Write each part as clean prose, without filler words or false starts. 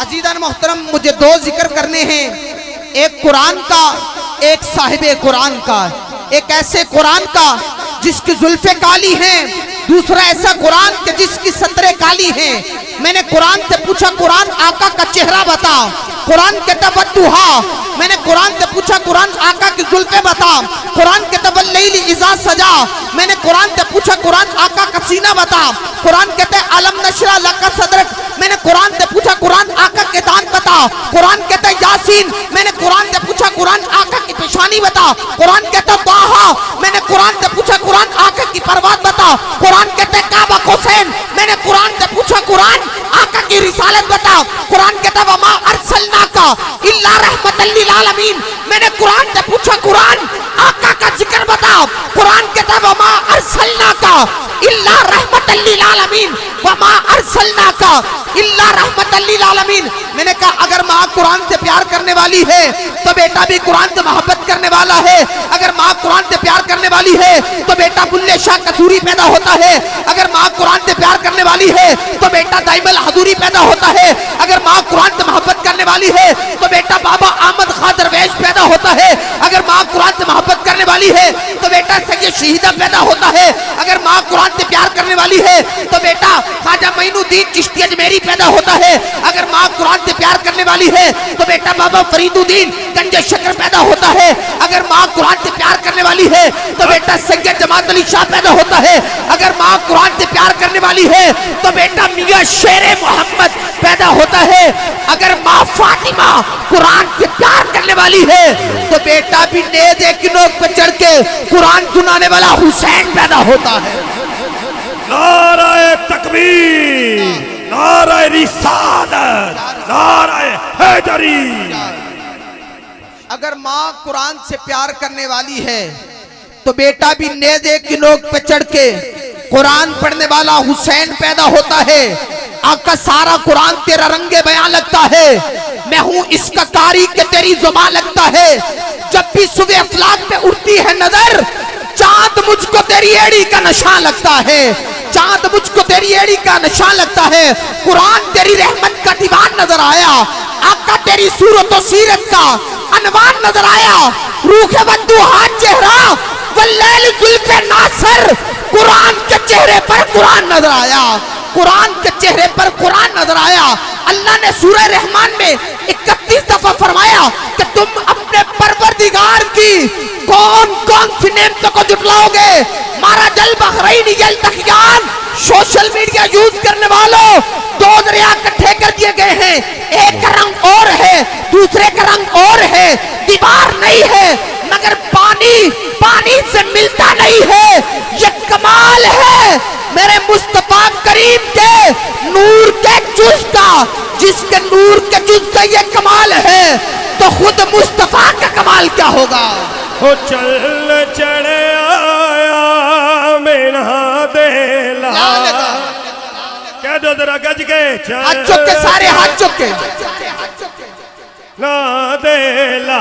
عزیزان محترم مجھے دو ذکر کرنے ہیں، ایک قرآن کا، ایک صاحب قرآن کا، ایک ایسے قرآن کا جس کی زلفیں کالی ہیں، دوسرا ایسا قرآن کہ جس کی سطریں کالی ہیں۔ میں نے قرآن سے پوچھا قرآن آقا کا چہرہ بتا، قرآن کہتا والضحا۔ میں نے قرآن سے پوچھا قرآن آقا کی زلفیں بتا، قرآن کہتا واللیل اذا سجا۔ میں نے قرآن سے پوچھا قرآن آقا کا سینہ بتا، قرآن کہتا ہے الم نشرح لک صدرک۔ میں نے قرآن سے پوچھا قرآن آقا کے دان بتا، قرآن کہتا ہے یاسین۔ میں نے قرآن سے پوچھا قرآن آقا کی پیشانی بتا، قرآن کہتا ہے طٰہٰ۔ میں نے قرآن سے پوچھا قرآن آقا کی پرواز بتا، قرآن کہتا ہے کعبہ قوسین۔ میں نے قرآن سے پوچھا قرآن آقا کی رسالت بتا، قرآن کہتا ہے وما ارسلناک الا رحمۃ للعالمین۔ میں نے قرآن سے پوچھا قرآن آقا کا ذکر بتا، قرآن کہتا ہے وما ارسلناک الا رحمۃ للعالمین، وما ارسلناک الا رحمۃ للعالمین۔ میں نے کہا اگر ماں قرآن سے پیار کرنے والی ہے تو بیٹا بھی قرآن سے محبت کرنے والا ہے، اگر ماں قرآن سے پیار کرنے والی ہے تو بیٹا بلے شاہ قصوری پیدا ہوتا ہے، اگر ماں قرآن سے پیار کرنے والی ہے تو بیٹا دائم الحضوری پیدا ہوتا ہے، اگر ماں قرآن سے محبت کرنے والی ہے تو بیٹا بابا احمد خان درویش پیدا ہوتا ہے، اگر ماں قرآن سے محبت کرنے والی ہے تو بیٹا سید شہیدہ پیدا ہوتا ہے، اگر ماں قرآن سے پیار کرنے والی ہے تو بیٹا خواجہ معین الدین چشتی اجمیری پیدا ہوتا ہے، اگر ماں قرآن سے پیار کرنے والی ہے تو بیٹا بابا فرید الدین گنج شکر پیدا ہوتا ہے، اگر ماں قرآن سے پیار کرنے والی ہے تو بیٹا سید جماعت علی شاہ پیدا ہوتا ہے، اگر ماں قرآن سے پیار کرنے والی ہے تو بیٹا میاں شیر محمد پیدا ہوتا ہے، اگر ماں فاطمہ قرآن سے پیار کرنے والی ہے تو بیٹا بھی نیزے کی نوک پہ چڑھ کے قرآن سنانے والا حسین پیدا ہوتا ہے۔ نعرہ تکبیر، نعرہ رسالت، نعرہ حیدری۔ اگر ماں قرآن سے پیار کرنے والی ہے تو بیٹا بھی نیزے کی نوک پہ چڑھ کے قرآن پڑھنے والا حسین پیدا ہوتا ہے۔ آقا سارا قرآن تیرا رنگ بیان لگتا ہے، میں ہوں اس کا قاری کہ تیری زبان لگتا ہے، جب بھی صبح افلاک پہ اٹھتی ہے نظر چاند مجھ کو تیری ایڑی کا نشان لگتا ہے، چاند مجھ کو تیری ایڑی کا نشان لگتا ہے۔ قرآن تیری رحمت کا دیوان نظر آیا، آقا تیری صورت و سیرت کا عنوان نظر آیا، روح والضحا چہرہ واللیل زلف ناصر، قرآن کے چہرے پر قرآن نظر آیا، قرآن کے چہرے پر قرآن نظر آیا۔ اللہ نے سورہ رحمان میں 31 دفعہ فرمایا کہ تم اپنے پروردگار کی کون کون سی نعمتوں کو جھٹلاؤ گے۔ مارا جل بحرین یلتقیان، سوشل میڈیا یوز کرنے والوں دو دریا اکٹھے کر دیے گئے ہیں، ایک کا رنگ اور ہے دوسرے کا رنگ اور ہے، دیوار نہیں ہے مگر پانی سے ملتا نہیں ہے، یہ کمال ہے میرے مصطفیٰ کریم کے نور کے جز کا، جس کے نور کے جز کا یہ کمال ہے تو خود مصطفیٰ کا کمال کیا ہوگا۔ وہ چل چڑھ آیا مینا دیلا، کہہ دو ذرا گج کے، ہاتھ چک کے سارے ہاتھ چک کے، نا دیلا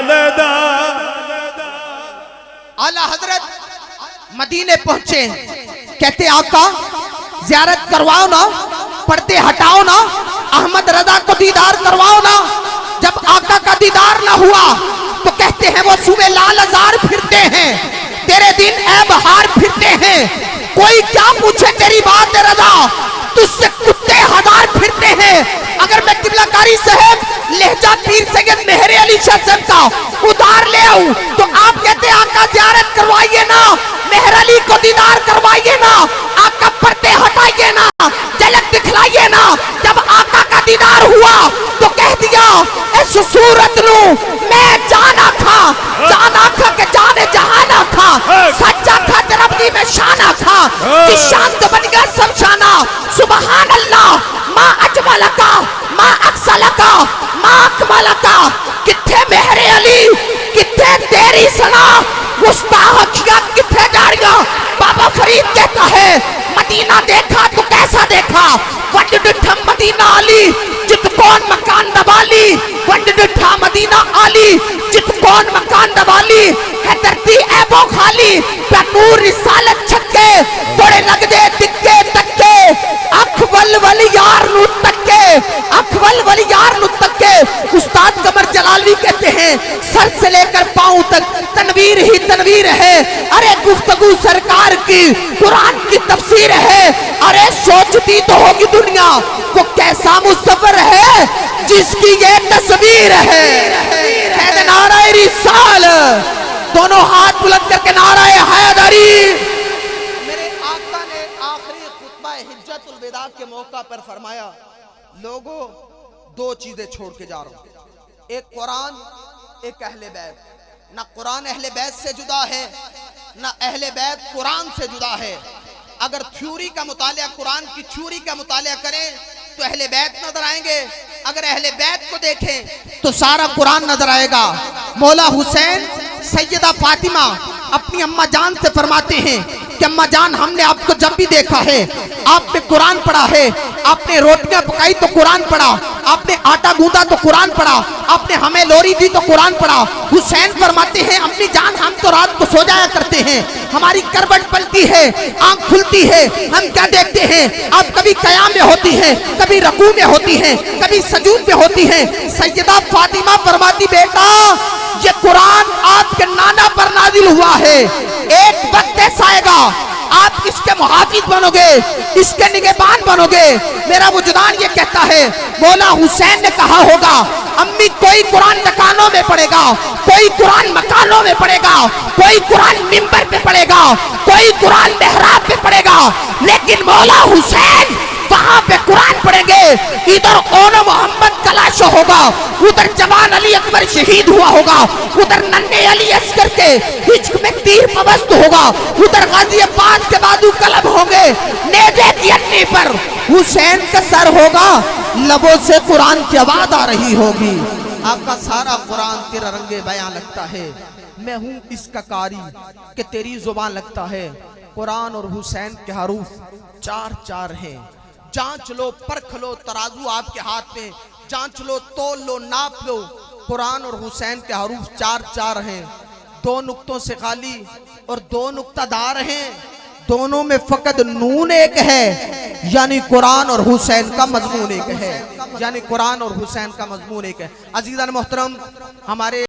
لدا۔ اعلیٰ حضرت مدینے پہنچے، کہتے آقا زیارت کرواؤ نا، پردے ہٹاؤ نا، احمد رضا کو دیدار کرواؤ نا۔ جب آقا کا دیدار نہ ہوا تو کہتے ہیں وہ صبح لال ازار پھرتے ہیں، تیرے دن اے بہار پھرتے ہیں، کوئی کیا پوچھے تیری بات رضا، تجھ سے کتے ہزار پھرتے ہیں۔ اگر میں قبلہ کاری صاحب لہجہ پیر سید مہر علی شاہ صاحب کا ادھار لے آؤں تو آپ کہتے ہیں آقا زیارت کروائیے نا، مہر علی کو دیدار کروائیے نا، آقا پردے ہٹائیے نا، جھلک دکھلائیے نا۔ جب آقا کا دیدار ہوا تو کہہ دیا اس صورت نو میں جانا تھا، جانا تھا کہ جانے جہانا تھا، سچا تھا جربنی میں شانہ تھا، جس شان تو بن گیا سب شانہ۔ سبحان اللہ ما اجملکا ما اکسلکا ما اکملکا، کتھے مہر علی کتھے تیری سنا، گستاخیاں کتھے جاڑیاں۔ بابا فرید کہتا ہے مدینہ دیکھا تو کیسا دیکھا، ونڈ ڈٹھا مدینہ علی جت کون مکان دبالی، ونڈ ڈٹھا مدینہ علی جت کون مکان دبالی، ہے دھرتی ایبو خالی پہ نور رسالت چھکے، بڑے لگ دے دکے تکے، اکھ ول ول یار نو تکے، اکھ ول سر سے لے کر پاؤں تک تنویر ہی تنویر ہے. ارے گفتگو سرکار کی قرآن کی تفسیر ہے. ارے سوچتی تو ہوگی دنیا وہ کیسا مصور ہے جس کی یہ تصویر ہے. کہتے نعرہ رسال، دونوں ہاتھ بلند کر کے نعرہ حیدری. میرے آقا نے آخری خطبہ حجت الوداع کے موقع پر فرمایا، لوگوں دو چیزیں چھوڑ کے جا رہا ہوں، ایک قرآن، ایک اہل بیت. نہ قرآن اہل بیت سے جدا ہے، نہ اہل بیت قرآن سے جدا ہے. اگر تھیوری کا مطالعہ، قرآن کی تھیوری کا مطالعہ کریں تو اہل بیت نظر آئیں گے، اگر اہل بیت کو دیکھیں تو سارا قرآن نظر آئے گا. مولا حسین سیدہ فاطمہ اپنی اماں جان سے فرماتے ہیں کہ اماں جان، ہم نے آپ کو جب بھی دیکھا ہے آپ نے قرآن پڑھا ہے. آپ نے روٹیاں پکائی تو قرآن پڑھا، آپ نے آٹا گوندا تو قرآن پڑھا، آپ نے ہمیں لوری دی تو قرآن پڑھا. حسین فرماتے ہیں امی جان، ہم تو رات کو سو جایا کرتے ہیں، ہماری کروٹ پلتی ہے، آنکھ کھلتی ہے، ہم کیا دیکھتے ہیں؟ آپ کبھی قیام میں ہوتی ہیں، کبھی رکوع میں ہوتی ہیں، کبھی سجود میں ہوتی ہیں. سیدہ فاطمہ فرماتی بیٹا یہ قرآن آپ کے نانا پر نازل ہوا ہے، ایک وقت ایسا آئے گا آپ اس کے محافظ بنو گے، اس کے نگہبان بنو گے. میرا وجدان یہ کہتا ہے مولا حسین نے کہا ہوگا امی کوئی قرآن دکانوں میں پڑھے گا، کوئی قرآن مکانوں میں پڑھے گا، کوئی قرآن منبر پہ پڑھے گا، کوئی قرآن محراب پہ پڑھے گا، لیکن مولا حسین وہاں پہ قرآن پڑھیں گے. ادھر اون محمد کلاشو ہوگا، ادھر جوان علی اکبر شہید ہوا ہوگا، ادھر ننھے علی عسکر کے ہچک میں تیر پوست ہوگا، ادھر غازی عباس کے بازو قلم ہوں گے، نیزے کی اٹھنی پر حسین کا سر ہوگا، لبوں سے قرآن کی آواز آ رہی ہوگی. آپ کا سارا قرآن تیرا رنگ بیان لگتا ہے، میں ہوں اس کا قاری کہ تیری زبان لگتا ہے. قرآن اور حسین کے حروف چار چار ہیں. جانچ لو، پرکھ لو، ترازو آپ کے ہاتھ میں، جانچ لو، تول لو، ناپ لو. قرآن اور حسین کے حروف چار چار ہیں، دو نقطوں سے خالی اور دو نقطہ دار ہیں. دونوں میں فقط نون ایک ہے، یعنی قرآن اور حسین کا مضمون ایک ہے، یعنی قرآن اور حسین کا مضمون ایک ہے. عزیزان محترم، ہمارے